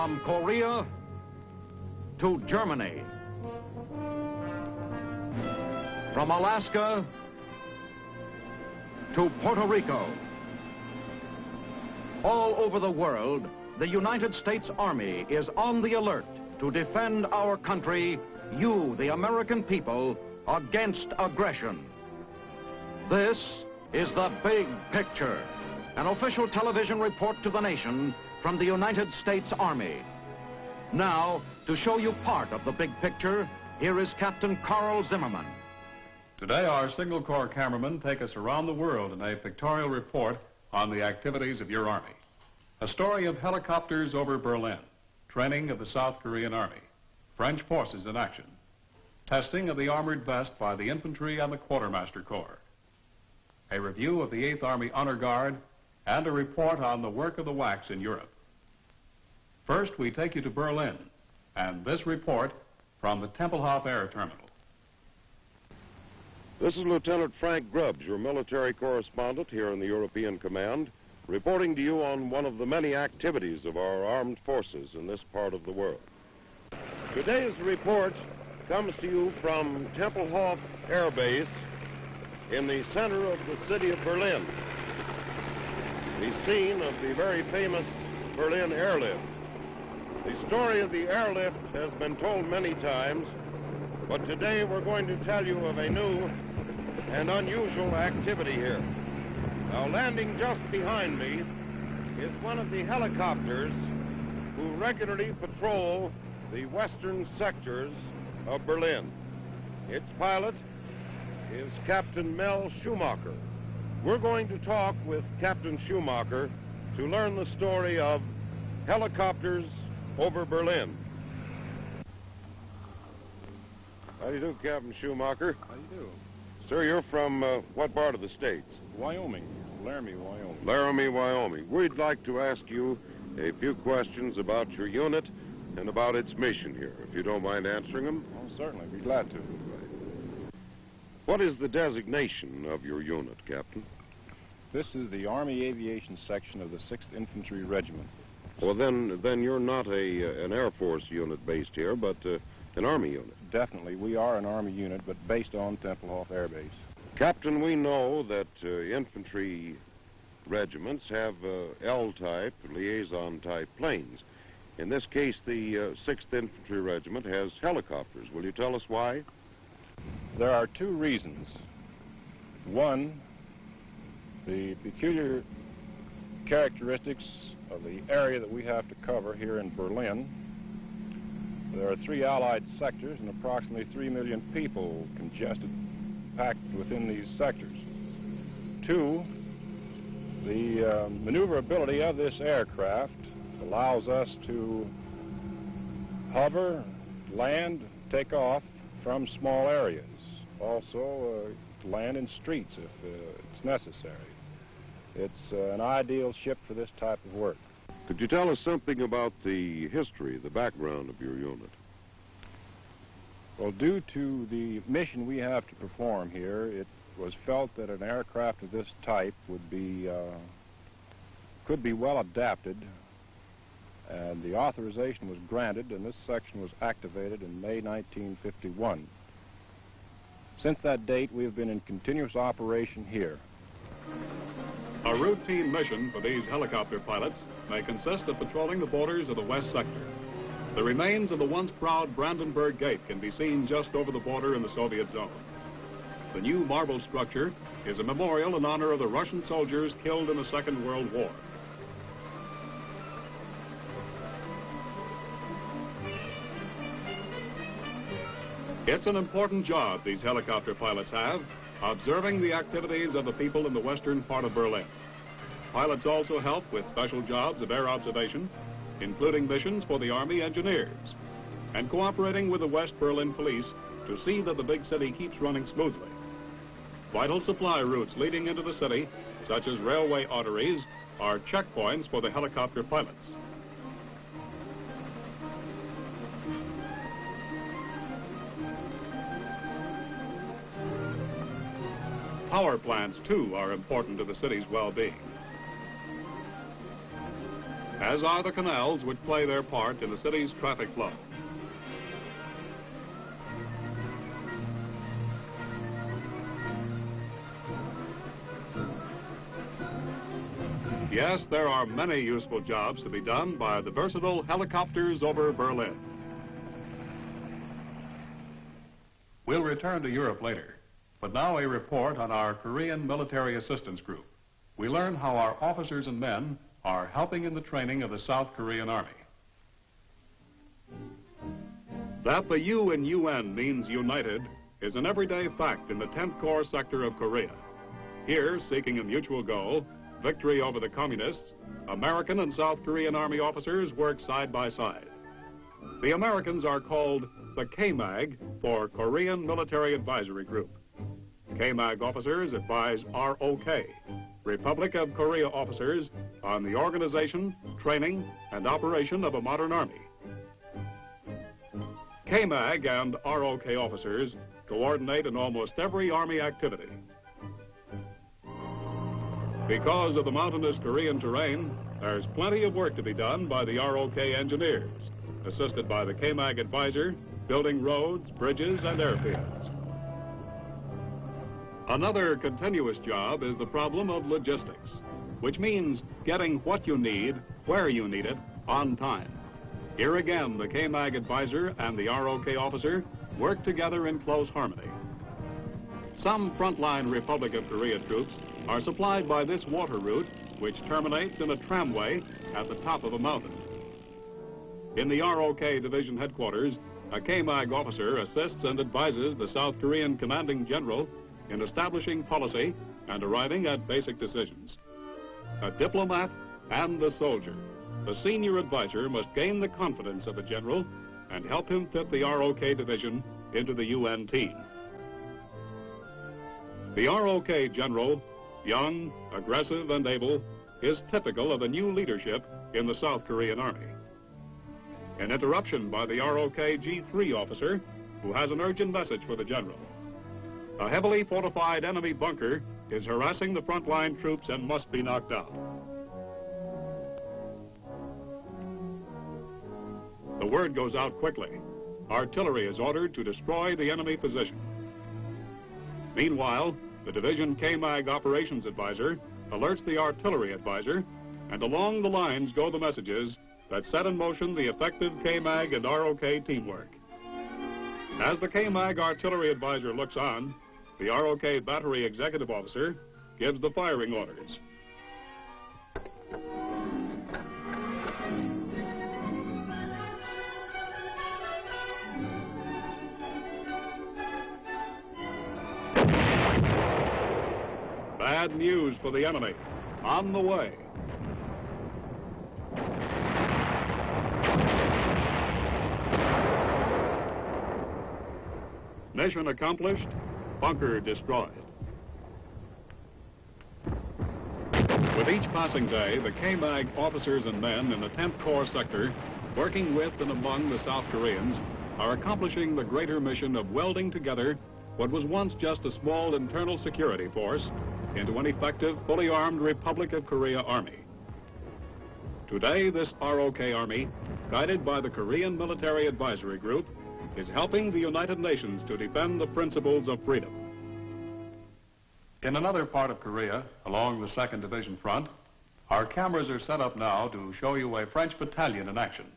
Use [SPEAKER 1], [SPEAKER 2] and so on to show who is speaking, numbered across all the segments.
[SPEAKER 1] From Korea to Germany. From Alaska to Puerto Rico. All over the world, the United States Army is on the alert to defend our country, you, the American people, against aggression. This is the Big Picture, an official television report to the nation from the United States Army. Now, to show you part of the big picture, here is Captain Carl Zimmerman.
[SPEAKER 2] Today, our single corps cameramen take us around the world in a pictorial report on the activities of your Army. A story of helicopters over Berlin, training of the South Korean Army, French forces in action, testing of the armored vest by the infantry and the quartermaster corps, a review of the 8th Army Honor Guard, and a report on the work of the wax in Europe. First, we take you to Berlin, and this report from the Tempelhof Air Terminal.
[SPEAKER 3] This is Lieutenant Frank Grubbs, your military correspondent here in the European Command, reporting to you on one of the many activities of our armed forces in this part of the world. Today's report comes to you from Tempelhof Air Base in the center of the city of Berlin, the scene of the very famous Berlin airlift. The story of the airlift has been told many times, but today we're going to tell you of a new and unusual activity here. Now, landing just behind me is one of the helicopters who regularly patrol the western sectors of Berlin. Its pilot is Captain Mel Schumacher. We're going to talk with Captain Schumacher to learn the story of helicopters over Berlin. How do you do, Captain Schumacher?
[SPEAKER 4] How do you do?
[SPEAKER 3] Sir, you're from what part of the States?
[SPEAKER 4] Wyoming, Laramie, Wyoming.
[SPEAKER 3] Laramie, Wyoming. We'd like to ask you a few questions about your unit and about its mission here, if you don't mind answering them.
[SPEAKER 4] Oh, certainly. Be glad to.
[SPEAKER 3] What is the designation of your unit, Captain?
[SPEAKER 4] This is the Army Aviation Section of the 6th Infantry Regiment.
[SPEAKER 3] Well, then you're not an Air Force unit based here, but an Army unit.
[SPEAKER 4] Definitely. We are an Army unit, but based on Tempelhof Air Base.
[SPEAKER 3] Captain, we know that infantry regiments have L-type, liaison-type planes. In this case, the 6th Infantry Regiment has helicopters. Will you tell us why?
[SPEAKER 4] There are two reasons. One, the peculiar characteristics of the area that we have to cover here in Berlin. There are 3 Allied sectors and approximately 3 million people congested, packed within these sectors. 2, the maneuverability of this aircraft allows us to hover, land, take off from small areas. Also, land in streets if it's necessary. It's an ideal ship for this type of work.
[SPEAKER 3] Could you tell us something about the history, the background of your unit?
[SPEAKER 4] Well, due to the mission we have to perform here, it was felt that an aircraft of this type would be, could be well adapted, and the authorization was granted, and this section was activated in May 1951. Since that date, we have been in continuous operation here.
[SPEAKER 2] A routine mission for these helicopter pilots may consist of patrolling the borders of the West Sector. The remains of the once proud Brandenburg Gate can be seen just over the border in the Soviet zone. The new marble structure is a memorial in honor of the Russian soldiers killed in the Second World War. It's an important job these helicopter pilots have, observing the activities of the people in the western part of Berlin. Pilots also help with special jobs of air observation, including missions for the Army engineers, and cooperating with the West Berlin police to see that the big city keeps running smoothly. Vital supply routes leading into the city, such as railway arteries, are checkpoints for the helicopter pilots. Power plants, too, are important to the city's well-being. as are the canals which play their part in the city's traffic flow. Yes, there are many useful jobs to be done by the versatile helicopters over Berlin. We'll return to Europe later, but now a report on our Korean Military Assistance Group. We learn how our officers and men are helping in the training of the South Korean Army. That the U in UN means united is an everyday fact in the 10th Corps sector of Korea. Here, seeking a mutual goal, victory over the communists, American and South Korean Army officers work side by side. The Americans are called the KMAG, for Korean Military Advisory Group. KMAG officers advise ROK, Republic of Korea officers, on the organization, training, and operation of a modern army. KMAG and ROK officers coordinate in almost every Army activity. Because of the mountainous Korean terrain, there's plenty of work to be done by the ROK engineers, assisted by the KMAG advisor, building roads, bridges, and airfields. Another continuous job is the problem of logistics, which means getting what you need, where you need it, on time. Here again, the KMAG advisor and the ROK officer work together in close harmony. Some frontline Republic of Korea troops are supplied by this water route, which terminates in a tramway at the top of a mountain. In the ROK Division headquarters, a KMAG officer assists and advises the South Korean commanding general in establishing policy and arriving at basic decisions. A diplomat and a soldier, the senior advisor must gain the confidence of the general and help him fit the ROK division into the UN team. The ROK general, young, aggressive, and able, is typical of the new leadership in the South Korean Army. An interruption by the ROK G3 officer, who has an urgent message for the general. A heavily fortified enemy bunker is harassing the frontline troops and must be knocked out. The word goes out quickly. Artillery is ordered to destroy the enemy position. Meanwhile, the division KMAG operations advisor alerts the artillery advisor, and along the lines go the messages that set in motion the effective KMAG and ROK teamwork. As the KMAG artillery advisor looks on, the ROK battery executive officer gives the firing orders. Bad news for the enemy. On the way. Mission accomplished, bunker destroyed. With each passing day, the KMAG officers and men in the 10th Corps sector, working with and among the South Koreans, are accomplishing the greater mission of welding together what was once just a small internal security force into an effective, fully armed Republic of Korea Army. Today, this ROK Army, guided by the Korean Military Advisory Group, is helping the United Nations to defend the principles of freedom. In another part of Korea, along the 2nd Division front, our cameras are set up now to show you a French battalion in action.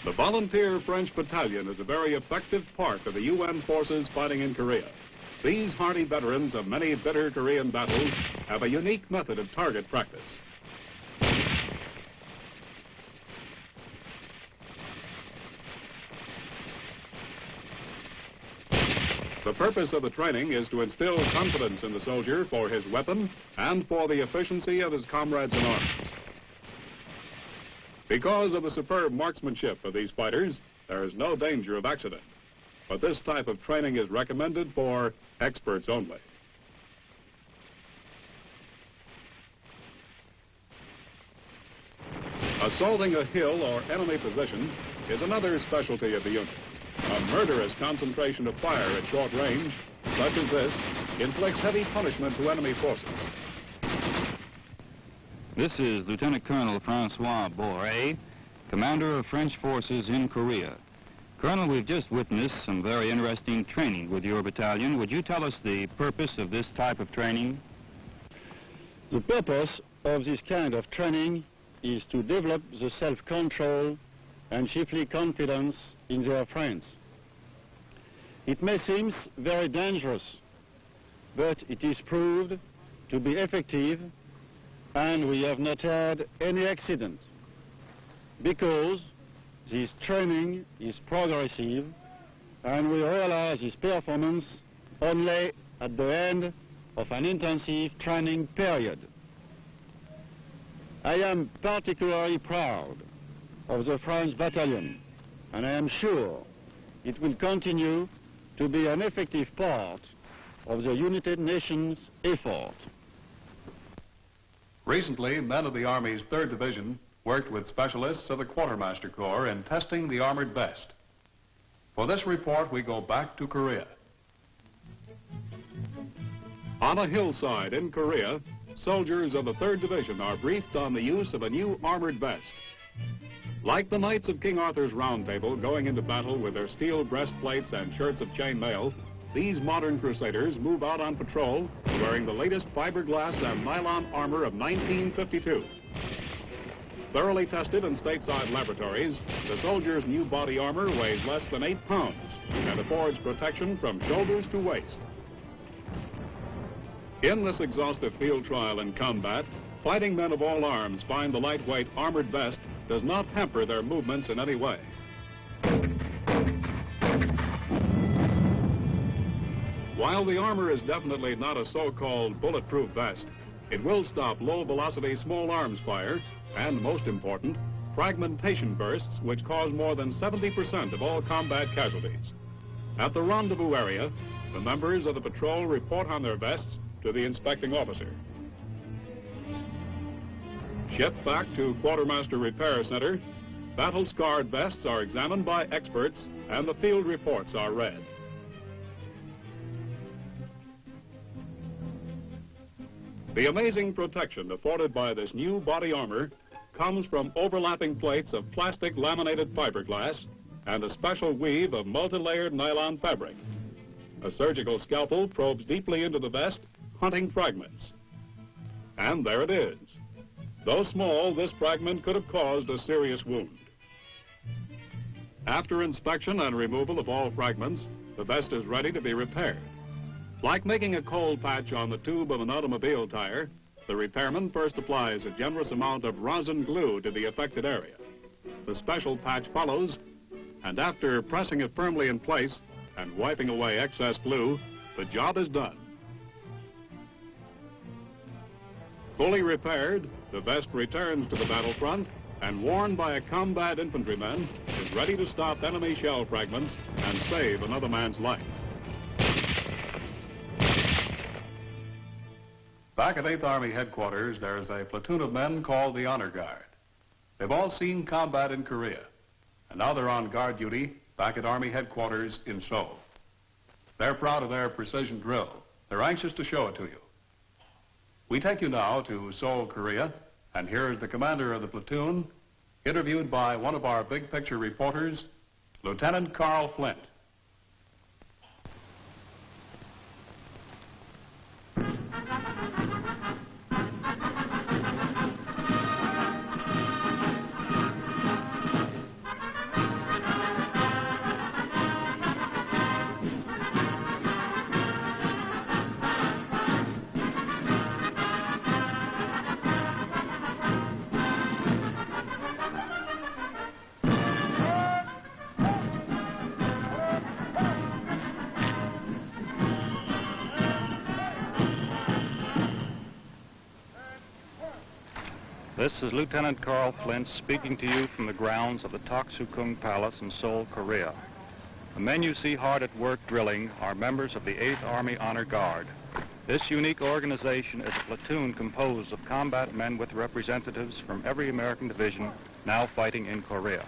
[SPEAKER 2] The Volunteer French Battalion is a very effective part of the UN forces fighting in Korea. These hardy veterans of many bitter Korean battles have a unique method of target practice. The purpose of the training is to instill confidence in the soldier for his weapon and for the efficiency of his comrades in arms. Because of the superb marksmanship of these fighters, there is no danger of accident. But this type of training is recommended for experts only. Assaulting a hill or enemy position is another specialty of the unit. A murderous concentration of fire at short range, such as this, inflicts heavy punishment to enemy forces.
[SPEAKER 5] This is Lieutenant Colonel Francois Boré, commander of French forces in Korea. Colonel, we've just witnessed some very interesting training with your battalion. Would you tell us the purpose of this type of training?
[SPEAKER 6] The purpose of this kind of training is to develop the self-control and chiefly confidence in their friends. It may seem very dangerous, but it is proved to be effective, and we have not had any accident, because this training is progressive, and we realize this performance only at the end of an intensive training period. I am particularly proud of the French battalion, and I am sure it will continue to be an effective part of the United Nations effort.
[SPEAKER 2] Recently, men of the Army's 3rd Division worked with specialists of the Quartermaster Corps in testing the armored vest. For this report, we go back to Korea. On a hillside in Korea, soldiers of the 3rd Division are briefed on the use of a new armored vest. Like the Knights of King Arthur's Round Table going into battle with their steel breastplates and shirts of chain mail, these modern crusaders move out on patrol wearing the latest fiberglass and nylon armor of 1952. Thoroughly tested in stateside laboratories, the soldiers' new body armor weighs less than 8 pounds and affords protection from shoulders to waist. In this exhaustive field trial and combat, fighting men of all arms find the lightweight armored vest does not hamper their movements in any way. While the armor is definitely not a so-called bulletproof vest, it will stop low-velocity small arms fire and, most important, fragmentation bursts which cause more than 70% of all combat casualties. At the rendezvous area, the members of the patrol report on their vests to the inspecting officer. Shipped back to Quartermaster Repair Center, battle-scarred vests are examined by experts and the field reports are read. The amazing protection afforded by this new body armor comes from overlapping plates of plastic laminated fiberglass and a special weave of multi-layered nylon fabric. A surgical scalpel probes deeply into the vest, hunting fragments. And there it is. Though small, this fragment could have caused a serious wound. After inspection and removal of all fragments, the vest is ready to be repaired. Like making a cold patch on the tube of an automobile tire, the repairman first applies a generous amount of rosin glue to the affected area. The special patch follows, and after pressing it firmly in place and wiping away excess glue, the job is done. Fully repaired, the vest returns to the battlefront and, worn by a combat infantryman, is ready to stop enemy shell fragments and save another man's life. Back at 8th Army headquarters, there's a platoon of men called the Honor Guard. They've all seen combat in Korea, and now they're on guard duty back at Army headquarters in Seoul. They're proud of their precision drill. They're anxious to show it to you. We take you now to Seoul, Korea, and here is the commander of the platoon, interviewed by one of our big picture reporters, Lieutenant Carl Flint.
[SPEAKER 5] This is Lieutenant Carl Flint speaking to you from the grounds of the Toksukung Palace in Seoul, Korea. The men you see hard at work drilling are members of the 8th Army Honor Guard. This unique organization is a platoon composed of combat men with representatives from every American division now fighting in Korea.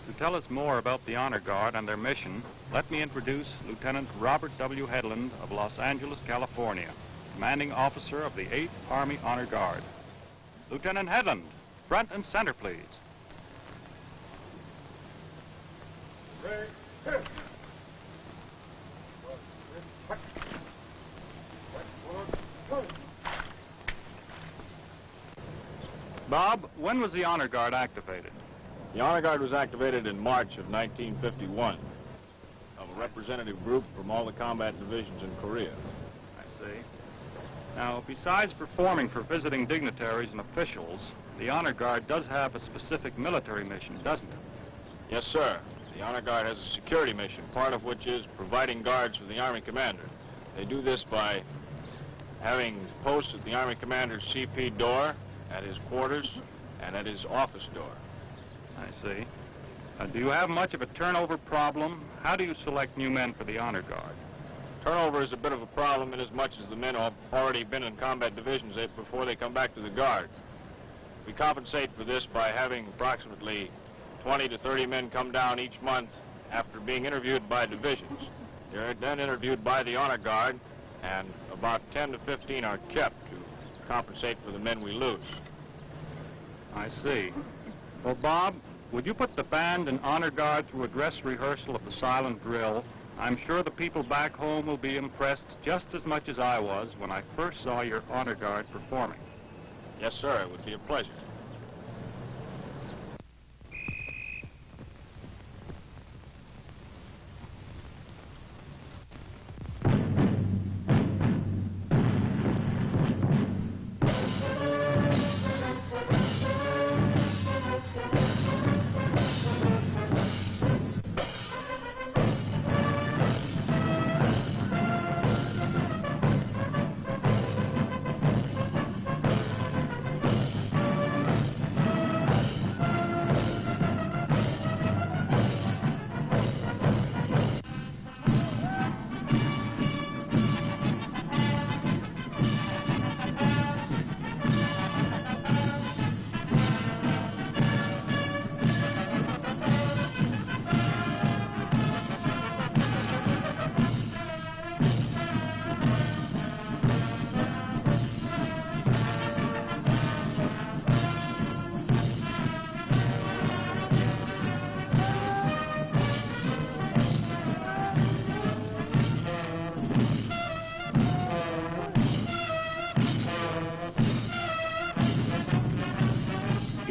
[SPEAKER 5] To tell us more about the Honor Guard and their mission, let me introduce Lieutenant Robert W. Headland of Los Angeles, California, commanding officer of the 8th Army Honor Guard. Lieutenant Headland, front and center, please. Bob, when was the Honor Guard activated?
[SPEAKER 4] The Honor Guard was activated in March of 1951 of a representative group from all the combat divisions in Korea.
[SPEAKER 5] I see. Now, besides performing for visiting dignitaries and officials, the Honor Guard does have a specific military mission, doesn't it?
[SPEAKER 4] Yes, sir. The Honor Guard has a security mission, part of which is providing guards for the Army Commander. They do this by having posts at the Army Commander's CP door, at his quarters, and at his office door.
[SPEAKER 5] I see. Do you have much of a turnover problem? How do you select new men for the Honor Guard?
[SPEAKER 4] Turnover is a bit of a problem in as much as the men have already been in combat divisions before they come back to the Guard. We compensate for this by having approximately 20 to 30 men come down each month after being interviewed by divisions. They're then interviewed by the Honor Guard, and about 10 to 15 are kept to compensate for the men we lose.
[SPEAKER 5] I see. Well, Bob, would you put the band and Honor Guard through a dress rehearsal of the silent drill? I'm sure the people back home will be impressed just as much as I was when I first saw your Honor Guard performing.
[SPEAKER 4] Yes, sir, it would be a pleasure.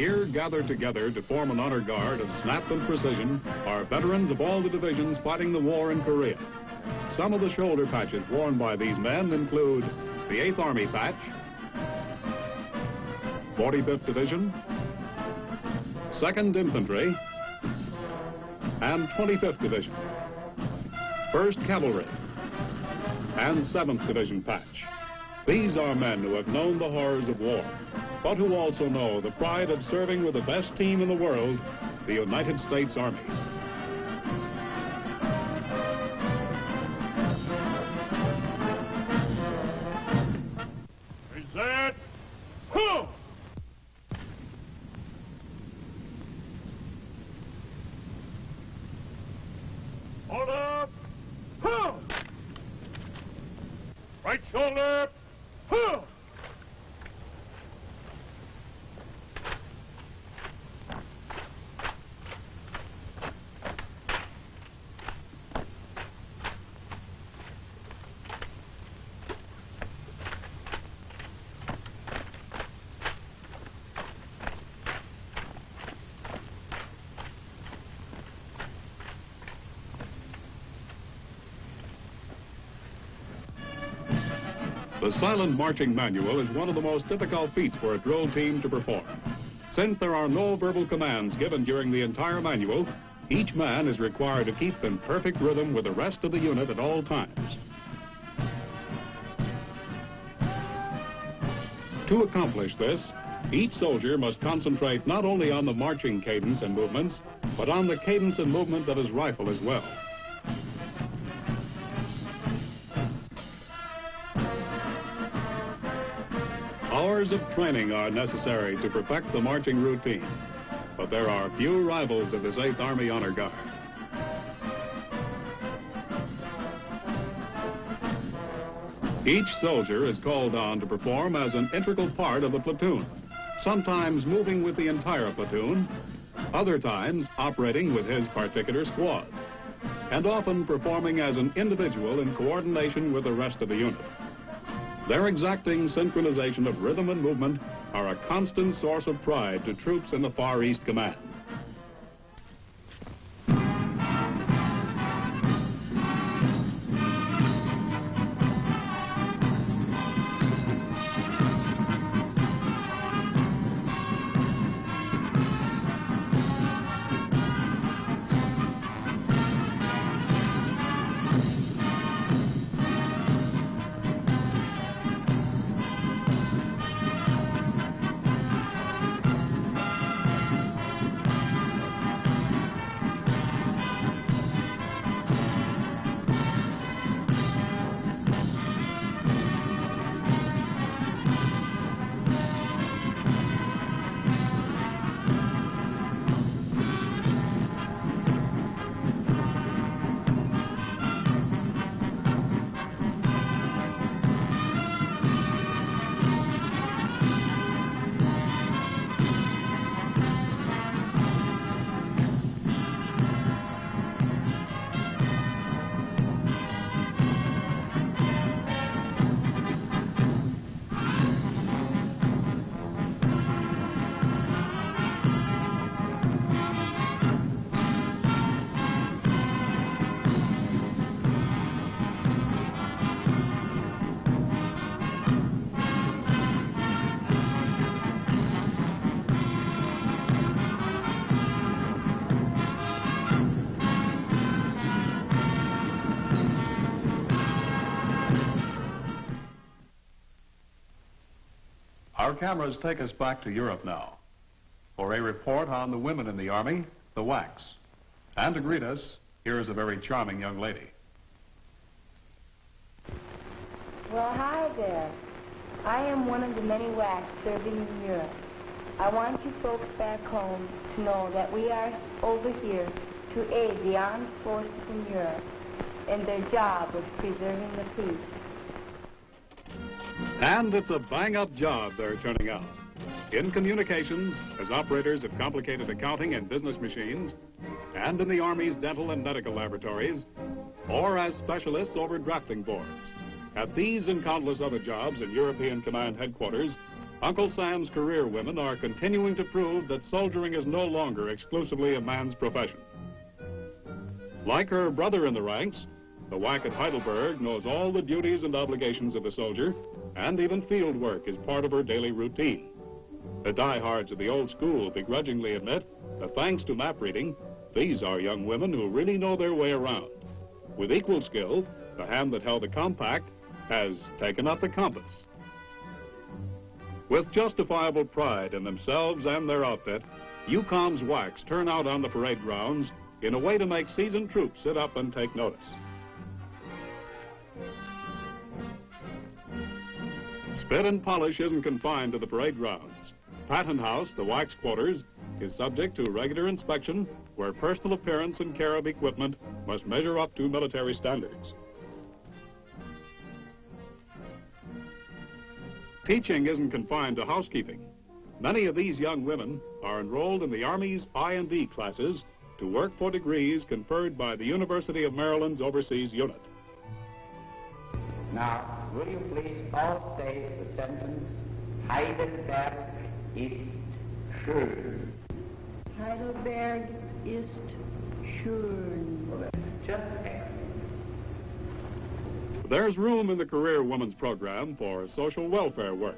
[SPEAKER 2] Here, gathered together to form an honor guard of snap and precision, are veterans of all the divisions fighting the war in Korea. Some of the shoulder patches worn by these men include the 8th Army patch, 45th Division, 2nd Infantry, and 25th Division, 1st Cavalry, and 7th Division patch. These are men who have known the horrors of war, but who also know the pride of serving with the best team in the world, the United States Army.
[SPEAKER 4] Present! Huh! Hold up! Huh! Right shoulder! Huh!
[SPEAKER 2] The silent marching manual is one of the most difficult feats for a drill team to perform. Since there are no verbal commands given during the entire manual, each man is required to keep in perfect rhythm with the rest of the unit at all times. To accomplish this, each soldier must concentrate not only on the marching cadence and movements, but on the cadence and movement of his rifle as well. Hours of training are necessary to perfect the marching routine, but there are few rivals of this 8th Army Honor Guard. Each soldier is called on to perform as an integral part of a platoon, sometimes moving with the entire platoon, other times operating with his particular squad, and often performing as an individual in coordination with the rest of the unit. Their exacting synchronization of rhythm and movement are a constant source of pride to troops in the Far East Command. Our cameras take us back to Europe now for a report on the women in the Army, the WACs. And to greet us, here is a very charming young lady.
[SPEAKER 7] Well, hi there. I am one of the many WACs serving in Europe. I want you folks back home to know that we are over here to aid the armed forces in Europe in their job of preserving the peace.
[SPEAKER 2] And it's a bang-up job they're turning out. In communications, as operators of complicated accounting and business machines, and in the Army's dental and medical laboratories, or as specialists over drafting boards. At these and countless other jobs in European Command Headquarters, Uncle Sam's career women are continuing to prove that soldiering is no longer exclusively a man's profession. Like her brother in the ranks, the WAC at Heidelberg knows all the duties and obligations of the soldier, and even field work is part of her daily routine. The diehards of the old school begrudgingly admit that thanks to map reading, these are young women who really know their way around. With equal skill, the hand that held the compact has taken up the compass. With justifiable pride in themselves and their outfit, UCOM's WACs turn out on the parade grounds in a way to make seasoned troops sit up and take notice. Spit and polish isn't confined to the parade grounds. Patton House, the WAC's quarters, is subject to regular inspection where personal appearance and care of equipment must measure up to military standards. Teaching isn't confined to housekeeping. Many of these young women are enrolled in the Army's I&D classes to work for degrees conferred by the University of Maryland's Overseas Unit.
[SPEAKER 8] Now, will you please all say the sentence, Heidelberg ist schön.
[SPEAKER 7] Heidelberg ist schön.
[SPEAKER 8] Well, that's just excellent.
[SPEAKER 2] there's room in the Career Women's Program for social welfare work.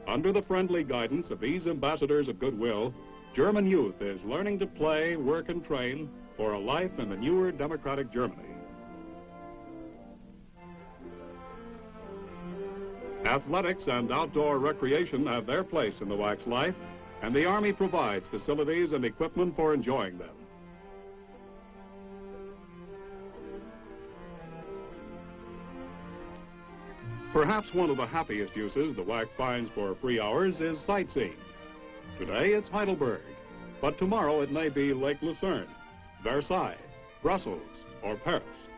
[SPEAKER 2] Under the friendly guidance of these ambassadors of goodwill, German youth is learning to play, work, and train for a life in the newer democratic Germany. Athletics and outdoor recreation have their place in the WAC's life, and the Army provides facilities and equipment for enjoying them. Perhaps one of the happiest uses the WAC finds for free hours is sightseeing. Today it's Heidelberg, but tomorrow it may be Lake Lucerne, Versailles, Brussels, or Paris.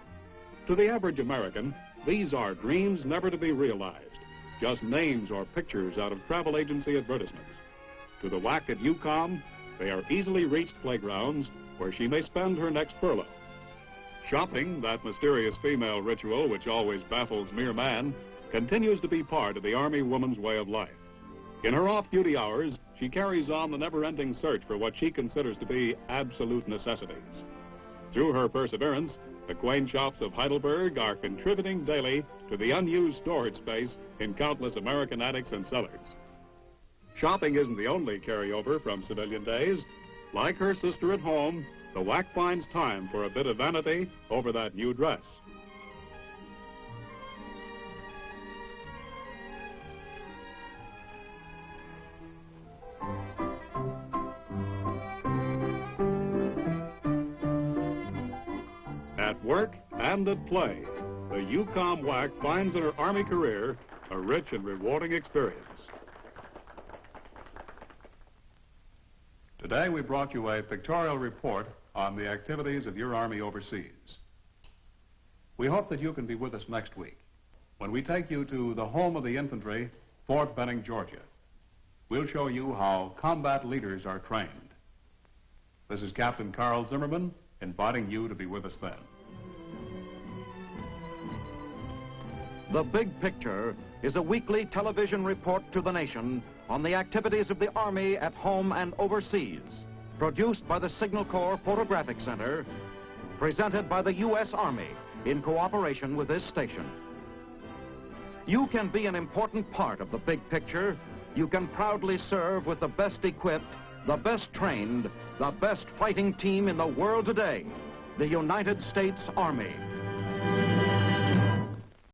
[SPEAKER 2] To the average American, these are dreams never to be realized, just names or pictures out of travel agency advertisements. To the WAC at UCOM, they are easily reached playgrounds where she may spend her next furlough. Shopping, that mysterious female ritual which always baffles mere man, continues to be part of the Army woman's way of life. In her off-duty hours, she carries on the never-ending search for what she considers to be absolute necessities. Through her perseverance, the quaint shops of Heidelberg are contributing daily to the unused storage space in countless American attics and cellars. Shopping isn't the only carryover from civilian days. Like her sister at home, the WAC finds time for a bit of vanity over that new dress. At work and at play, the UCOM WAC finds in her Army career a rich and rewarding experience. Today we brought you a pictorial report on the activities of your Army overseas. We hope that you can be with us next week when we take you to the home of the infantry, Fort Benning, Georgia. We'll show you how combat leaders are trained. This is Captain Carl Zimmerman inviting you to be with us then.
[SPEAKER 1] The Big Picture is a weekly television report to the nation on the activities of the Army at home and overseas, produced by the Signal Corps Photographic Center, presented by the U.S. Army in cooperation with this station. You can be an important part of the Big Picture. You can proudly serve with the best equipped, the best trained, the best fighting team in the world today, the United States Army.